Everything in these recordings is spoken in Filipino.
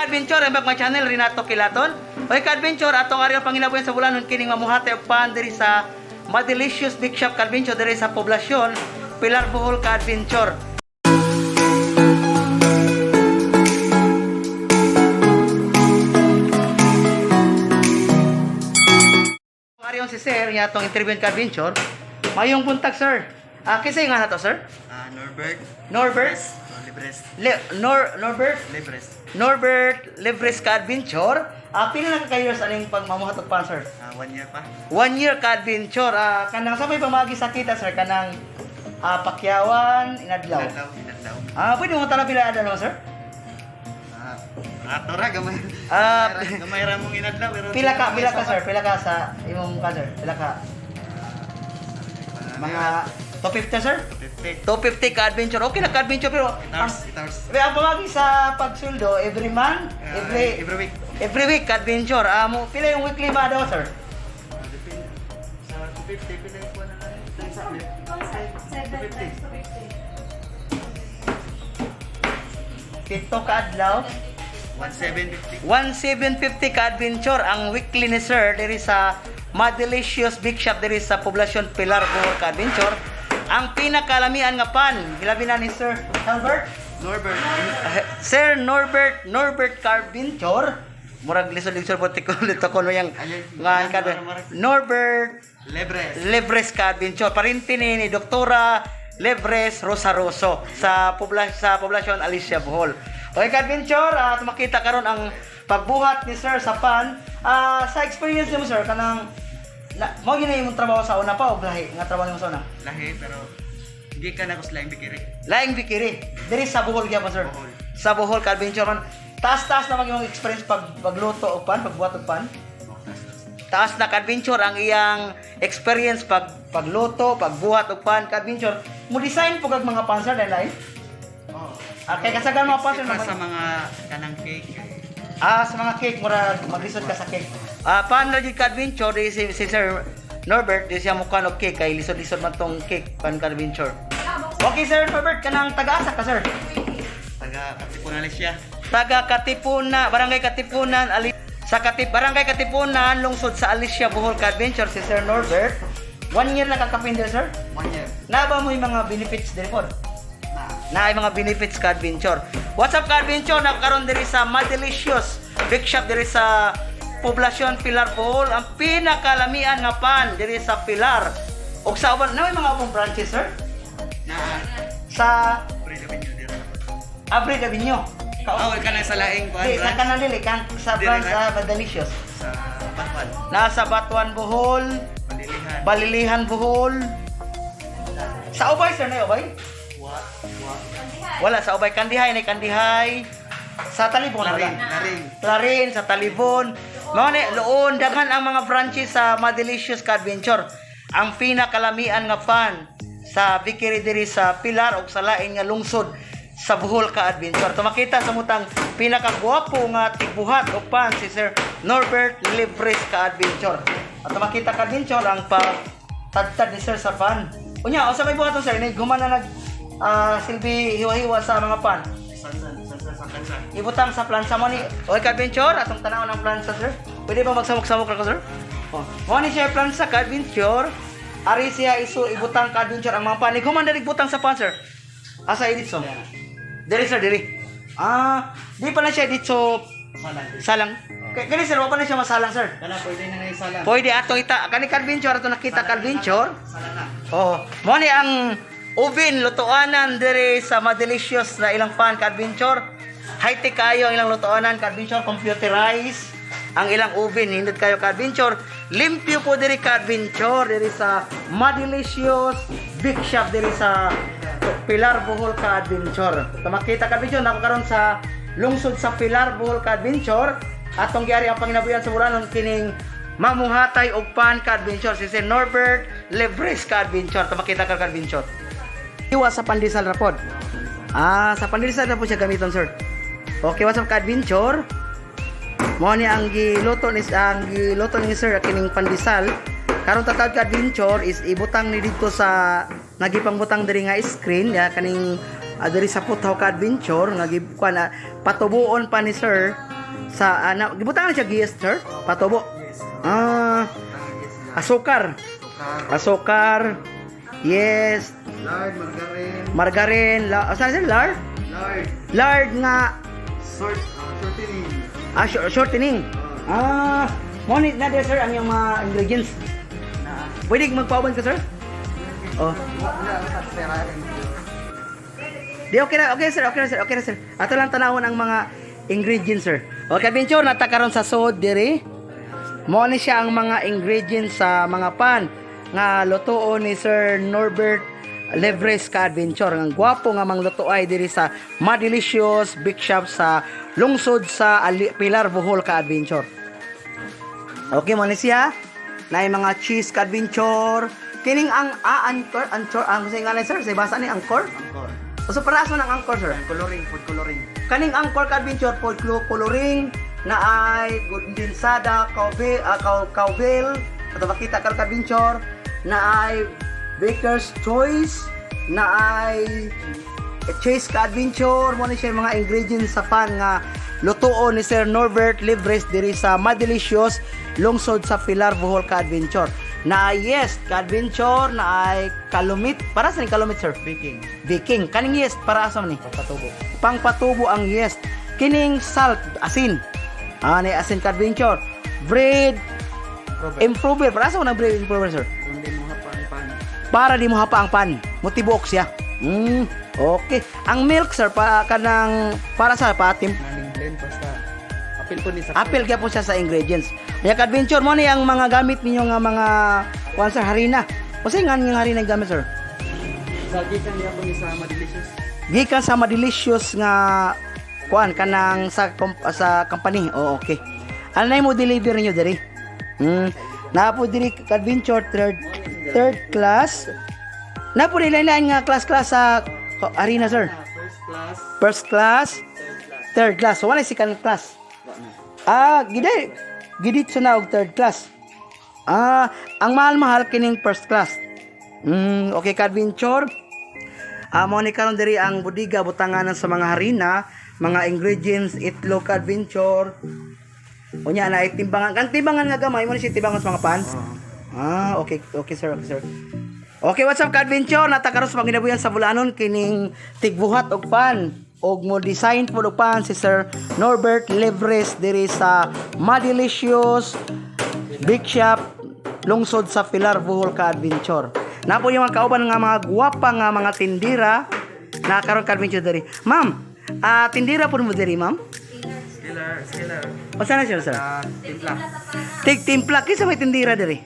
ka-adventure, ang my channel Renato Kilaton. Oy ka-adventure, atong ariyo panginabuhi sa bulan kining mamuhati og pan diri sa Madelicious Big Shop ka-adventure diri sa poblasyon Pilar Bohol ka-adventure. Ariyon si Sir, niya atong interview ka-adventure. Mayong buntag, sir. Kisay nga na to, sir? Norbert. Norbert? Libres. Norbert? Libres. Norbert Libres ka-adventure. Pila na ka-years aning pagmamuhatot pa, sir? 1 year pa. 1 year ka-adventure. Kanang sa may pamagi sa kita, sir, kanang Pakyawan, Inadlaw. Inadlaw. Pwede mo tala pila ada naman, sir? Ato ra gamay. Gamay ra mong inadlaw pero Pila ka, sir? Pila ka sa imong ka, sir? Pila ka? Mga 250, sir? 50. 250 ka-adventure. Okay na ka-adventure pero Itars. ang pamagi sa pagsuldo every month, Every week. every week ka-adventure. Pila yung weekly ba daw, sir? Depende. Sa 250 pila yung kuha na lang. Sa 250. Pito ka-adlaw. 1750. 1,750 ka-adventure ang weekly ni sir diri sa Madelicious Big Shop diri sa poblasyon Pilar Bohol ka-adventure. Ang pinakalamian nga pan, gilabi na ni Sir Albert. Norbert. Sir Norbert ka-adventure. Murag lisod-lisod po tikulit ko no yang nga ka Norbert Libres. ka-adventure. Parinti ni Doktora Libres Rosaroso sa poblasyon Alicia Bohol. Okay ka-adventure, makita karon ang pagbuhat ni Sir sa pan. Sa experience niyo, Sir, kanang mo gina imong trabaho sa una pa o lahi nga trabaho nimo sa una? Lahi pero hindi ka na kuslang bikiri. Laing bikiri. Diri sa Bohol gyapon, Sir. Bohol. Sa Bohol ka-adventure man. Taas-taas na imong experience pagluto og pan, pagbuhat og pan. Taas na ka-adventure ang iyang experience pagluto, pagbuhat og pan ka-adventure. Mo design pug mga pan, Sir, dahil kay kasagan mga pan, Sir, Sa mga kanang cake. sa mga cake, mura maglisod ka sa cake. Paano na yung ka-adventure, di si Sir Norbert, di siya mukha ng cake, kay lisod-lisod man tong cake, pan ka-adventure. Okay, Sir Norbert, kanang taga-asa ka, Sir? Taga Katipunan siya. Taga Katipunan, Barangay Katipunan, Barangay Katipunan, lungsod sa Alicia Bohol ka-adventure, si Sir Norbert. 1 year na kakapindel, Sir? 1 year. Naba mo yung mga benefits din po? Na mga benefits ka-adventure. What's up ka-adventure? Nakaroon diri sa Madelicious Big Shop diri sa poblasyon Pilar Bohol. Ang pinakalamian nga pan diri sa Pilar. O sa uban, na may mga ubang branches, Sir? Na Sa Frida Benyo dira. Abre Gavinyo. Ka na sa laing kuan. Di, sa kanang dili, sa Dili branch na. sa Madelicious. Sa Batwan. Nasa Batuan Bohol, Malilihan. Balilihan Bohol. Sa Ubay, Sir, na Ubay? Wala, sa Ubay. Kandihay, na Kandihay. Sa Talibon, wala. Laring. Clarin, sa Talibon. Mga ni, loon, daghan ang mga branches sa Madelicious ka-adventure. Ang pinakalamian nga pan sa bikiri diri sa Pilar o sa lain nga lungsod sa Bohol ka-adventure. Tumakita sa mutang pinakagwapo nga tigbuhat o pan si Sir Norbert Libres ka-adventure. At tumakita ka-adventure ang pagtagtad ni Sir sa pan. Unya, o sa may buhat Sir, guman na silbi hiwa-hiwa sa mga pan. Sa kansa. Ibutang sa plansa mo ni Oy ka-adventure atong tanaw ng plansa, Sir. Pwede ba magsamok-samok ra ko, Sir? Mo ni siya plansa ka-adventure. Ari siya ibutang ka-adventure ang mga panig. Human dali butang sa pan, Sir. Asa edit so? Dili, Sir, dili. Di pa na siya dito salang. Kani, Sir, wa pa na siya masalang, Sir. Kana pwede na isalang. Pwede ato kani ka-adventure ato nakita ka-adventure. Sala na. Mo ni ang Ubin, lutoanan diri sa Madelicious na ilang pan ka-adventure. High-tech kayo ang ilang lutoanan ka-adventure, computerized ang ilang ubin, hindot kayo ka-adventure. Limpyo po diri ka-adventure diri sa Madelicious Big Shop diri sa Pilar Bohol ka-adventure. Makita ka-adventure nakakaroon sa lungsod sa Pilar Bohol ka-adventure. Atong giari ang panginabuyan sa buranon kining mamuhatay og pan ka-adventure si Sir Norbert Libres ka-adventure. Makita ka-adventure. Iwa sa pandesal rapod. Sa pandesal na po siya gamiton, Sir. Okay, what's up ka-adventure? Mo ni ang giluto ni Sir kining pandesal. Karon tatawag ka-adventure is ibutang ni dito sa nagipangbutang diri nga screen ya kaning diri sa Puthaw ka-adventure nga patubuon pa ni Sir sa gibutangan siya giyes sir, patubo. Yes. Yes. Asukar. Asukar. Yes. Lard, margarine. Margarine, saan siya? Lard? Lard. Lard nga Shortening. shortening. Monit na din sir ang yung mga ingredients. Pwede magpauban ka sir? Oh. Di okay na, okay na sir. Ato lang tanawon ang mga ingredients sir. Okay, adventure nata karon sa sod diri. Mo ni siya ang mga ingredients sa mga pan nga lutoon ni Sir Norbert Levres ka adventure. Ang gwapo nga mangluto ay diri sa Madelicious Big Shop sa lungsod sa Pilar Bohol ka adventure. Okay mo ni siya. Naay mga cheese ka adventure. Kining ang anchor ang say nga sir, say basa ni anchor. Angkor. So para sa nang anchor sir. Coloring, food coloring. Kaning angkor ka adventure food coloring na ay condensada, cowbell, at makita ka adventure na ay baker's choice, na ay cheese ka adventure, mo ni siya mga ingredients sa pan nga lutoon ni Sir Norbert Livres diri sa Madelicious lungsod sa Pilar Bohol ka adventure. Na yes, ka adventure na ay kalumit. Para sa ni kalumit sir? Baking. Kaning yes para asa man ni? Pangpatubo ang yes. Kining salt, asin. Ni asin ka adventure. Bread improver. Para asa man ang bread improver sir? Kundi mo hapa ang pan. Para di mo hapa ang pan. Mutibok siya. Okay. Ang milk sir para sa patim. Naning blend basta. Apil po ni sa. Apil kaya po siya sa ingredients. Kaya ka-adventure mo ni ang mga gamit ninyo nga mga sir, harina. Kasi nga yung harina yung gamit sir? Sa gikan niya po ni sa Madelicious. Gikan sa Madelicious nga kanang sa company. Oh, okay. Ano na mo deliver niyo diri? Na po diri ka-adventure third class. Na po lain-lain nga class sa harina sir. First class, third class. So wala second class. Gidit sa naog third class. Ang mahal-mahal kining first class. Okay ka-adventure. Mo ni karon diri ang budiga butanganan sa mga harina, mga ingredients, itlog ka-adventure. Unya na timbangan. Kan timbangan nga gamay mo ni si timbangan sa mga pan. Okay sir. Okay, what's up ka-adventure? Natakaros pang ginabuyan sa bulanon kining tigbuhat og pan. Og mo design po og pan si Sir Norbert Livres diri sa Madelicious Big Shop lungsod sa Pilar Bohol ka adventure. Na po yung mga kauban nga mga guwapa nga mga tindira na karon ka adventure diri. Ma'am, tindira po mo diri, ma'am? Skiller. O sana siya sir? Timpla. Timpla kisa may tindira diri.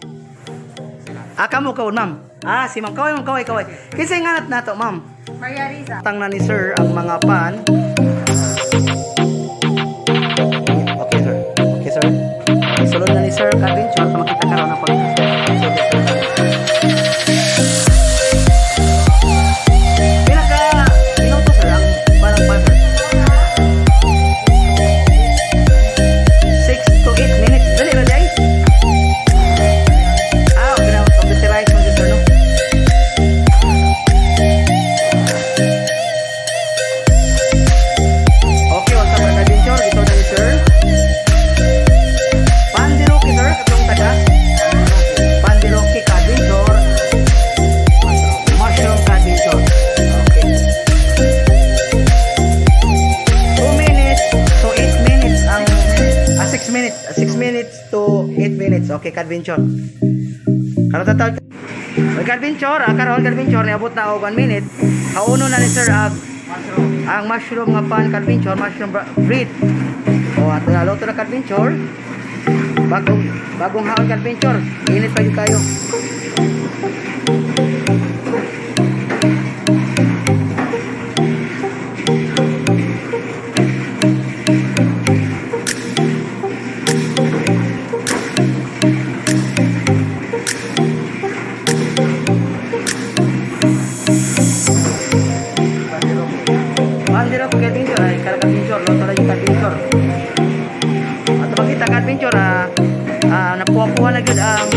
Kamo kawon, ma'am. Si ma'am kaway. Kisa nga nato, ma'am. Maria Risa. Tang na ni sir ang mga pan. Okay sir. Isulod na ni sir ka-adventure para makita karon ang pag. Minuto sir ang parang fiber. 6 to 8 minutes. Dali na dai. Okay na computerize mo sir no. Okay, wag ka adventure. Ito na ni sir. Pandiroki sir, katong taga. Pandiroki ka-adventure. Mushroom ka-adventure. Okay. 2 minutes to 8 minutes ang 6 minutes. 6 minutes to 8 minutes. Okay, ka-adventure. Karon total ka-adventure, karon ka-adventure niabot na og 1 minute. Kauno na ni sir ang mushroom nga pan ka-adventure, mushroom bread. Ato na luto na ka-adventure. Bagong haon ka-adventure. Init pa gyud kayo. Pandirok ka-adventure ay ka-adventure, luto na yung ka-adventure. Ato makita ka-adventure napuha-puha na gyud ang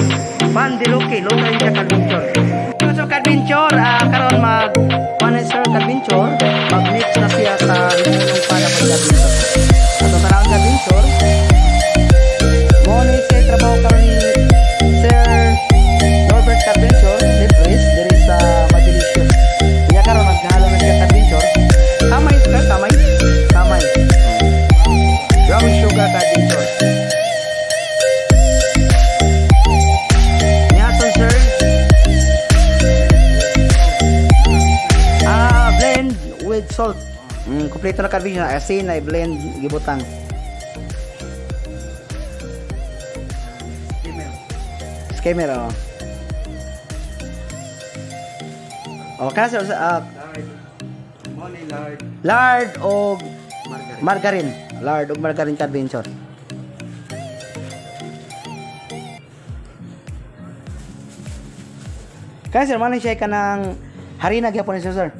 pandiroki, luto na yung ka-adventure. So ka-adventure, karon mag-manager ka-adventure, mag-mix na siya sa rinulong para mag-adventure. Ato tanawon ka-adventure. kompleto na ka-adventure, asin, na blend, gibutang. Skimmer, oh. Oh, kasi Lard. Money lard. lard o Margarine. margarine. Lard o margarine ka-adventure. Kaya sir, man siya ka ng harina gyapon ni sir.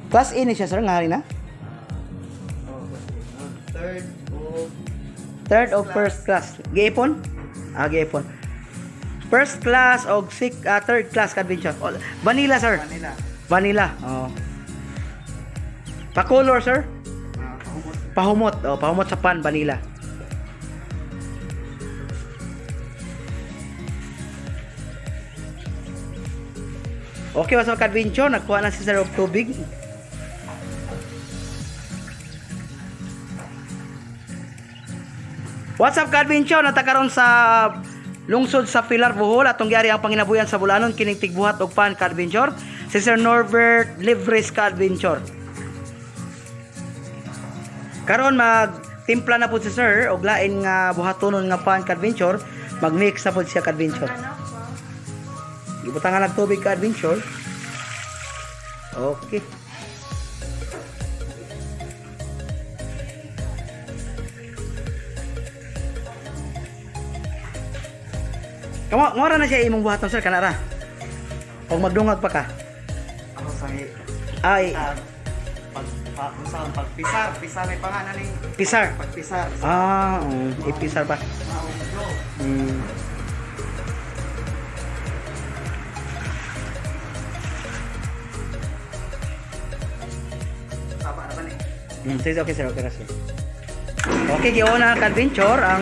Class A ni siya sir nga harina. Oh, third of Third o first class. Gipon? Ah, gipon. First class o third class ka-adventure. Oh, vanilla sir. vanilla. Vanilla. Oh. Pa-color sir. Pahumot. Pahumot. Oh, pahumot sa pan, vanilla. Okay, basta ka-adventure, nagkuha na si Sir of tubig. What's up, ka-adventure? Natakaroon sa lungsod sa Pilar, Bohol, atong gyari ang panginabuyan sa Bulanon, kining tigbuhat og pan, ka-adventure. Si Sir Norbert Livres, ka-adventure. Karon magtimpla na po si Sir og lain nga buhatonon nga pan, ka-adventure. Mag-mix na po siya, ka-adventure. Ibutangan ng tubig, ka-adventure. Okay. Mora na siya imong buhaton sir, kanara. Kung magdungag pa ka. Ako sa Ay, pagpisar, pisar may pangalan ni pisar. pagpisar. Ah, ipisar pa. Hmm. Tama na ba ni? Sige, okay sir, okay na sir. Okay, giyon na ka-adventure ang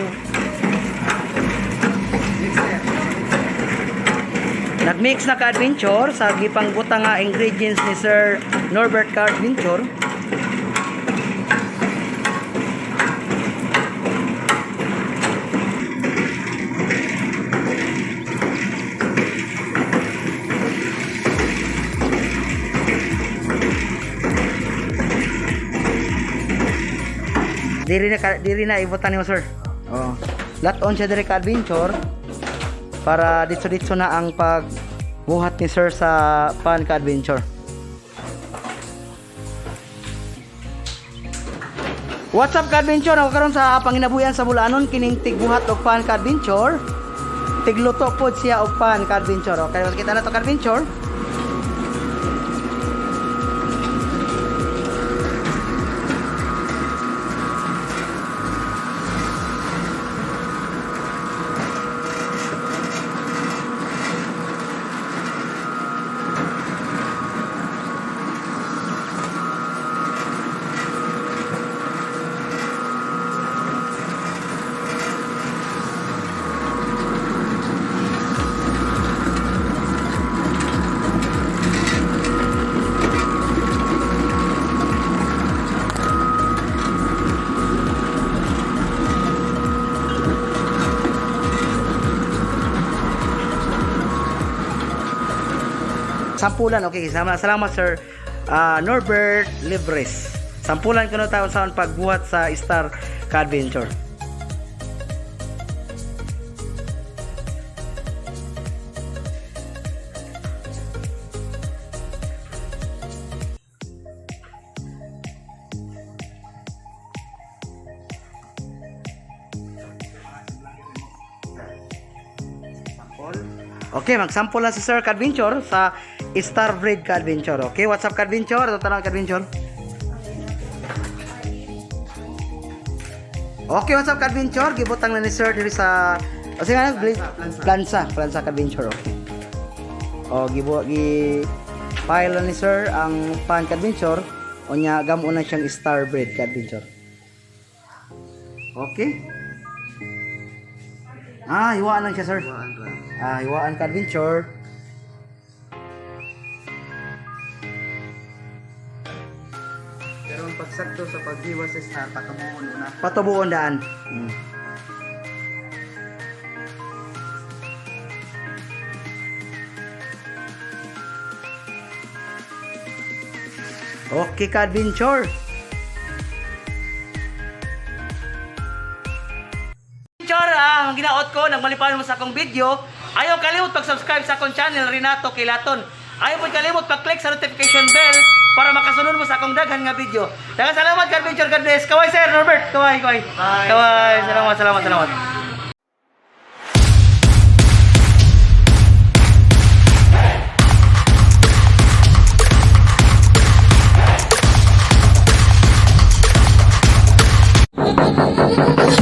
nagmix na ka-adventure sa gipangbuta nga ingredients ni Sir Norbert ka-adventure. Diri na ibutan niyo sir. Oh. Lot on siya diri ka-adventure para ditso-ditso na ang pagbuhat ni sir sa pan ka-adventure. What's up, ka-adventure? Ako karon sa panginabuyan sa Bulanon, kining tigbuhat og pan ka-adventure. Tigluto pod siya og pan ka-adventure. Okay, mas kita na to ka-adventure. Sampulan, okay. Salamat Sir Norbert Livres. Sampulan ko na taon sa pagbuhat sa Star ka-adventure. Okay, mag-sample na si Sir ka-adventure sa Star Breed ka-adventure. Okay, what's up ka-adventure? Ito tanong ka-adventure. Okay, what's up ka-adventure? Gibutang na ni Sir diri sa kasi nga Plansa ka-adventure. Okay. Oh, file na ni Sir ang pan ka-adventure o nya gamo na siyang Star Breed ka-adventure. Okay. Hiwaan lang siya, Sir. Hiwaan ka-adventure. Pero ang pagsakto sa paghiwa sa star, patubuon una. Patubuon daan. Okay ka-adventure. ang ginaot ko, nagmalipayon mo sa akong video. Ayaw kalimot pag-subscribe sa akong channel, Renato Kilaton. Ayaw po kalimot pag-click sa notification bell para makasunod mo sa akong daghan nga video. Daghang salamat, Adventure. God bless. Kaway, Sir Norbert. Kaway. Kaway. Salamat. Thank you.